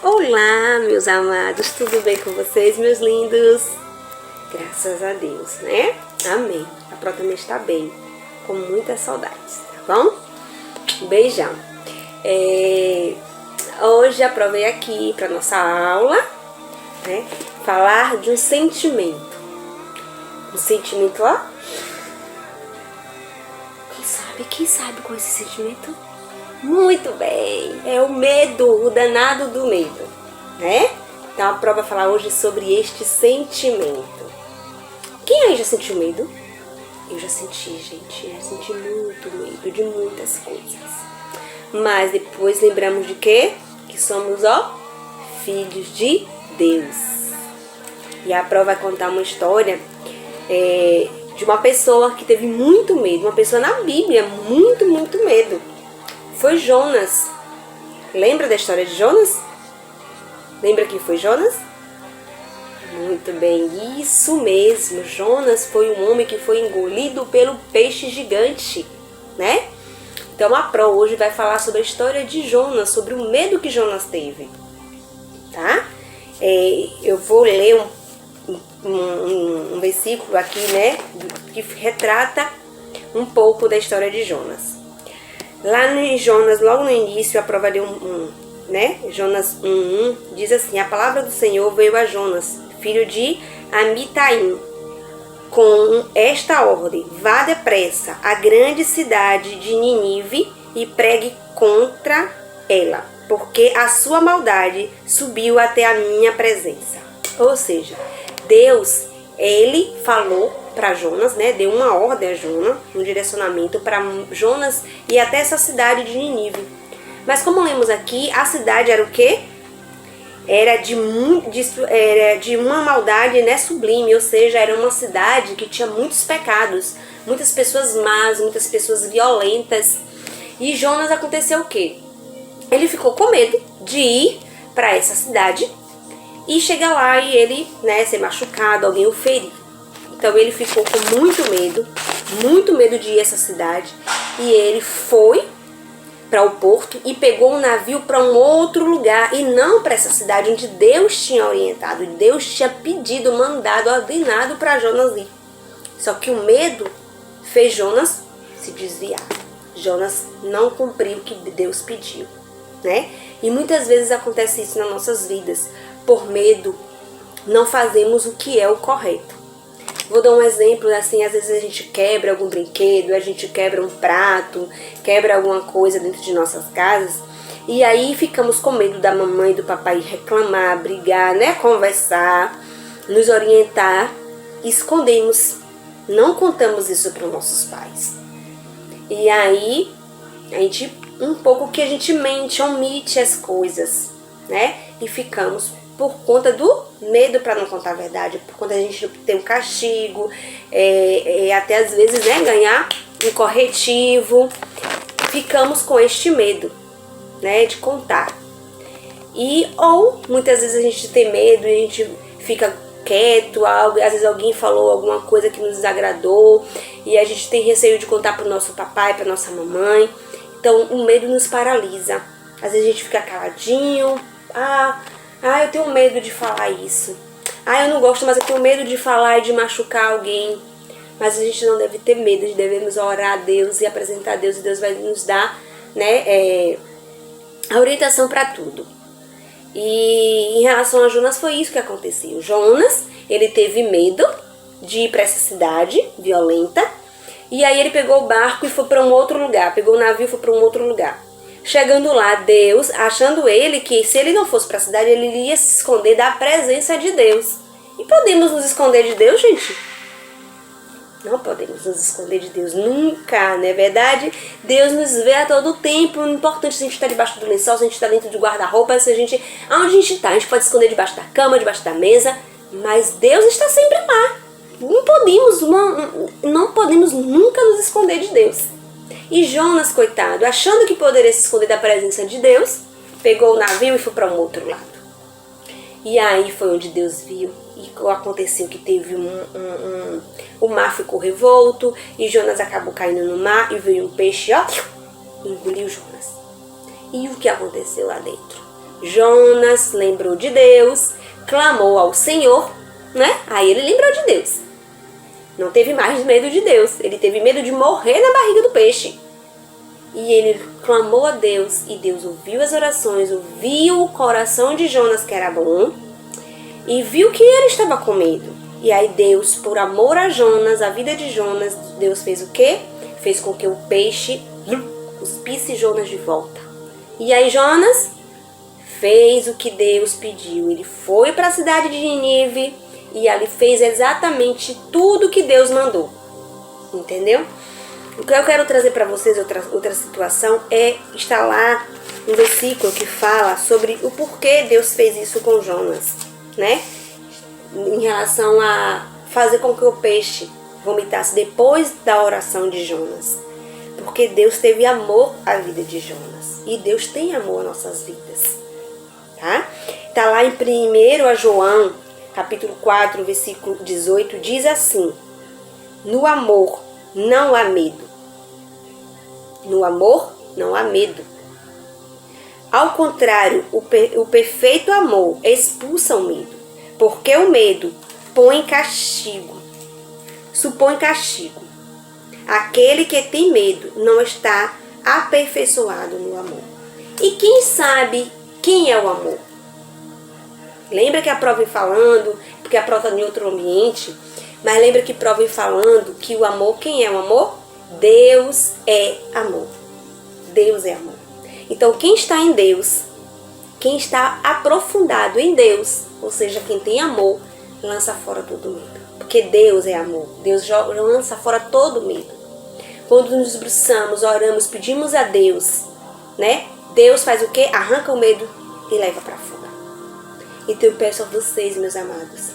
Olá, meus amados, tudo bem com vocês, meus lindos? Graças a Deus, né? Amém. A Pro também está bem, com muitas saudades, tá bom? Um beijão. Hoje aprovei aqui para nossa aula, né? Falar de um sentimento. Um sentimento, ó. Quem sabe com esse sentimento? Muito bem, é o medo, o danado do medo, né? Então a prova vai falar hoje sobre este sentimento. Quem aí já sentiu medo? Eu já senti, gente, já senti muito medo de muitas coisas. Mas depois lembramos de quê? Que somos, ó, filhos de Deus. E a prova vai contar uma história de uma pessoa que teve muito medo, uma pessoa na Bíblia, muito medo. Foi Jonas. Lembra da história de Jonas? Lembra quem foi Jonas? Muito bem, isso mesmo. Jonas foi um homem que foi engolido pelo peixe gigante, né? Então a Pro hoje vai falar sobre a história de Jonas, sobre o medo que Jonas teve, tá? Eu vou ler um versículo aqui, né? Que retrata um pouco da história de Jonas. Lá em Jonas, logo no início, a prova deu né? Jonas 1:1 diz assim: a palavra do Senhor veio a Jonas, filho de Amitai, com esta ordem: vá depressa à grande cidade de Nínive e pregue contra ela, porque a sua maldade subiu até a minha presença. Ou seja, Deus, ele falou para Jonas, né? Deu uma ordem a Jonas, um direcionamento para Jonas ir até essa cidade de Nínive. Mas como lemos aqui, a cidade era o quê? Era de uma maldade, né, sublime, ou seja, era uma cidade que tinha muitos pecados, muitas pessoas más, muitas pessoas violentas. E Jonas aconteceu o quê? Ele ficou com medo de ir para essa cidade e chegar lá e ele, né, ser machucado, alguém o ferir. Então ele ficou com muito medo de ir a essa cidade. E ele foi para o porto e pegou um navio para um outro lugar e não para essa cidade onde Deus tinha orientado. Deus tinha pedido, mandado, ordenado para Jonas ir. Só que o medo fez Jonas se desviar. Jonas não cumpriu o que Deus pediu, né? E muitas vezes acontece isso nas nossas vidas. Por medo, não fazemos o que é o correto. Vou dar um exemplo, assim, às vezes a gente quebra algum brinquedo, a gente quebra um prato, quebra alguma coisa dentro de nossas casas, e aí ficamos com medo da mamãe e do papai reclamar, brigar, né, conversar, nos orientar, e escondemos, não contamos isso para os nossos pais. E aí, a gente, um pouco que a gente mente, omite as coisas, né, e ficamos por conta do medo para não contar a verdade, por conta da gente ter um castigo, até às vezes, né, ganhar um corretivo, ficamos com este medo, né, de contar. Ou muitas vezes a gente tem medo e a gente fica quieto, às vezes alguém falou alguma coisa que nos desagradou e a gente tem receio de contar para o nosso papai, para nossa mamãe. Então o medo nos paralisa. Às vezes a gente fica caladinho, eu tenho medo de falar isso. Eu não gosto, mas eu tenho medo de falar e de machucar alguém. Mas a gente não deve ter medo, devemos orar a Deus e apresentar a Deus. E Deus vai nos dar, né, a orientação para tudo. E em relação a Jonas, foi isso que aconteceu. Jonas, ele teve medo de ir para essa cidade violenta. E aí ele pegou o barco e foi para um outro lugar. Pegou o navio e foi para um outro lugar. Chegando lá, Deus, achando ele que se ele não fosse para a cidade, ele iria se esconder da presença de Deus. E podemos nos esconder de Deus, gente? Não podemos nos esconder de Deus nunca, não é verdade? Deus nos vê a todo tempo. Não é importante se a gente está debaixo do lençol, se a gente está dentro de guarda-roupa, se a gente... Aonde a gente está? A gente pode esconder debaixo da cama, debaixo da mesa, mas Deus está sempre lá. Não podemos nunca nos esconder de Deus. E Jonas, coitado, achando que poderia se esconder da presença de Deus, pegou o navio e foi para um outro lado. E aí foi onde Deus viu e aconteceu que teve o mar ficou revolto e Jonas acabou caindo no mar e veio um peixe, ó, engoliu Jonas. E o que aconteceu lá dentro? Jonas lembrou de Deus, clamou ao Senhor, né? Aí ele lembrou de Deus. Não teve mais medo de Deus. Ele teve medo de morrer na barriga do peixe. E ele clamou a Deus, e Deus ouviu as orações, ouviu o coração de Jonas, que era bom, e viu que ele estava com medo. E aí Deus, por amor a Jonas, a vida de Jonas, Deus fez o quê? Fez com que o peixe cuspisse Jonas de volta. E aí Jonas fez o que Deus pediu. Ele foi para a cidade de Nínive e ali fez exatamente tudo que Deus mandou. Entendeu? O que eu quero trazer para vocês, outra situação, está lá um versículo que fala sobre o porquê Deus fez isso com Jonas, né? Em relação a fazer com que o peixe vomitasse depois da oração de Jonas. Porque Deus teve amor à vida de Jonas. E Deus tem amor às nossas vidas. Tá? Tá lá em 1 João, capítulo 4, versículo 18, diz assim: no amor não há medo. No amor não há medo. Ao contrário, o perfeito amor expulsa o medo. Porque o medo supõe castigo. Aquele que tem medo não está aperfeiçoado no amor. E quem sabe quem é o amor? Lembra que a prova vem falando, porque a prova está em outro ambiente, mas lembra que a prova vem falando que o amor, quem é o amor? Deus é amor. Deus é amor. Então quem está em Deus, quem está aprofundado em Deus, ou seja, quem tem amor, lança fora todo medo. Porque Deus é amor. Deus lança fora todo medo. Quando nos debruçamos, oramos, pedimos a Deus, né? Deus faz o quê? Arranca o medo e leva para fora. Então eu peço a vocês, meus amados,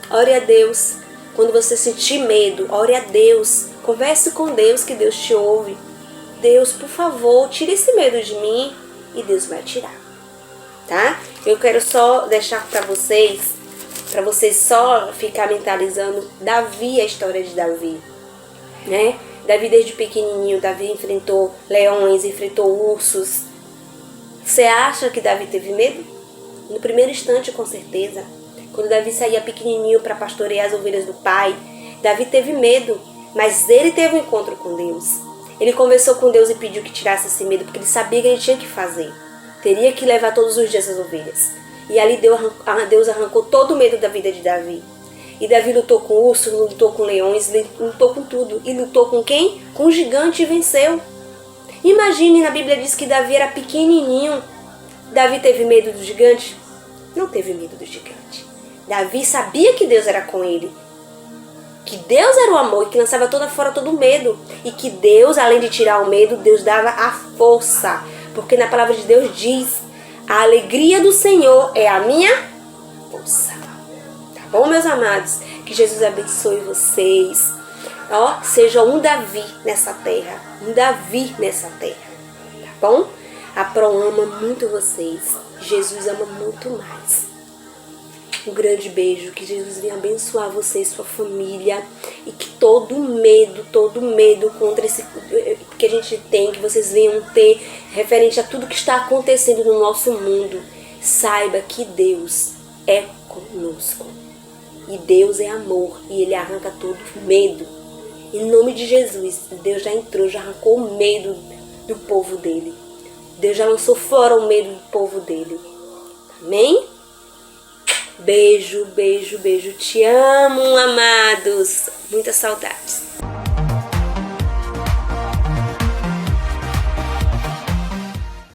ore a Deus. Quando você sentir medo, ore a Deus. Converse com Deus, que Deus te ouve. Deus, por favor, tire esse medo de mim. E Deus vai tirar. Tá? Eu quero só deixar para vocês só ficar mentalizando Davi, a história de Davi, né? Davi desde pequenininho, Davi enfrentou leões, enfrentou ursos. Você acha que Davi teve medo? No primeiro instante, com certeza. Quando Davi saía pequenininho para pastorear as ovelhas do pai, Davi teve medo, mas ele teve um encontro com Deus. Ele conversou com Deus e pediu que tirasse esse medo, porque ele sabia que ele tinha que fazer. Teria que levar todos os dias as ovelhas. E ali Deus arrancou todo o medo da vida de Davi. E Davi lutou com ursos, lutou com leões, lutou com tudo. E lutou com quem? Com o gigante e venceu. Imagine, na Bíblia diz que Davi era pequenininho. Davi teve medo do gigante? Não teve medo do gigante. Davi sabia que Deus era com ele. Que Deus era o amor e que lançava fora todo o medo. E que Deus, além de tirar o medo, Deus dava a força. Porque na palavra de Deus diz: a alegria do Senhor é a minha força. Tá bom, meus amados? Que Jesus abençoe vocês. Ó, seja um Davi nessa terra. Um Davi nessa terra. Tá bom? A Pro ama muito vocês. Jesus ama muito mais. Um grande beijo. Que Jesus venha abençoar você e sua família. E que todo medo contra esse que a gente tem, que vocês venham ter referente a tudo que está acontecendo no nosso mundo, saiba que Deus é conosco. E Deus é amor. E Ele arranca todo medo. Em nome de Jesus, Deus já entrou, já arrancou o medo do povo dele. Deus já lançou fora o medo do povo dele. Amém? Beijo, beijo, beijo. Te amo, amados. Muitas saudades.